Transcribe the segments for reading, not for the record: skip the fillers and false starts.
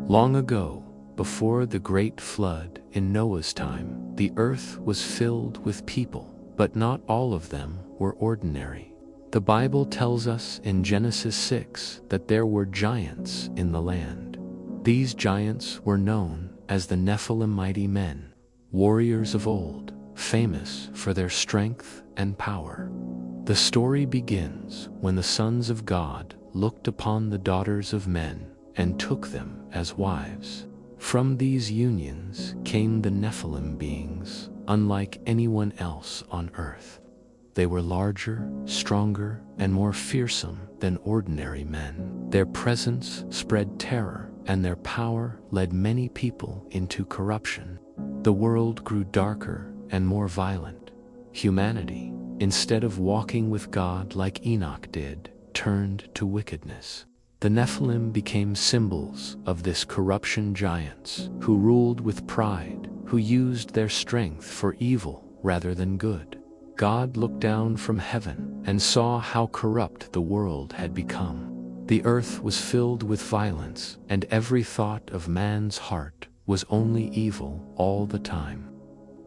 Long ago, before the great flood in Noah's time, the earth was filled with people, but not all of them were ordinary. The Bible tells us in Genesis 6 that there were giants in the land. These giants were known as the Nephilim, mighty men, warriors of old, famous for their strength and power. The story begins when the sons of God looked upon the daughters of men and took them as wives. From these unions came the Nephilim beings, unlike anyone else on earth. They were larger, stronger, and more fearsome than ordinary men. Their presence spread terror, and their power led many people into corruption. The world grew darker and more violent. Humanity, instead of walking with God like Enoch did, turned to wickedness. The Nephilim became symbols of this corruption, giants who ruled with pride, who used their strength for evil rather than good. God looked down from heaven and saw how corrupt the world had become. The earth was filled with violence, and every thought of man's heart was only evil all the time.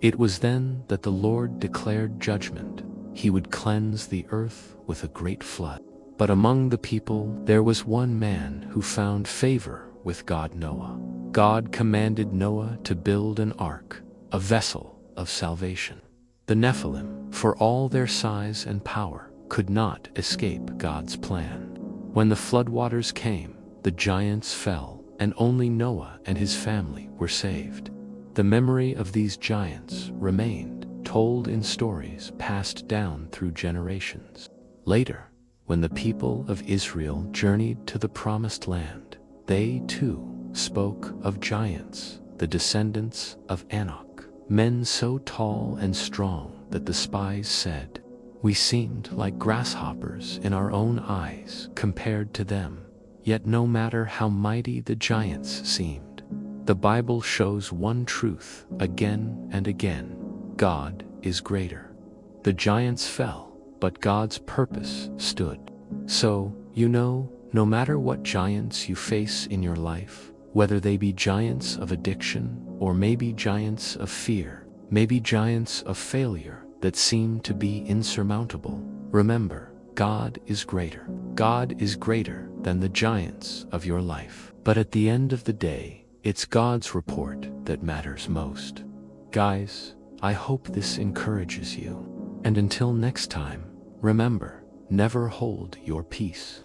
It was then that the Lord declared judgment. He would cleanse the earth with a great flood. But among the people there was one man who found favor with God, Noah. God commanded Noah to build an ark, a vessel of salvation. The Nephilim, for all their size and power, could not escape God's plan. When the floodwaters came, the giants fell, and only Noah and his family were saved. The memory of these giants remained, told in stories passed down through generations. Later, when the people of Israel journeyed to the promised land, they too spoke of giants, the descendants of Anak, men so tall and strong that the spies said, "We seemed like grasshoppers in our own eyes compared to them." Yet no matter how mighty the giants seemed, the Bible shows one truth again and again: God is greater. The giants fell, but God's purpose stood. So, no matter what giants you face in your life, whether they be giants of addiction, or maybe giants of fear, maybe giants of failure that seem to be insurmountable, remember, God is greater. God is greater than the giants of your life. But at the end of the day, it's God's report that matters most. Guys, I hope this encourages you. And until next time, remember, never hold your peace.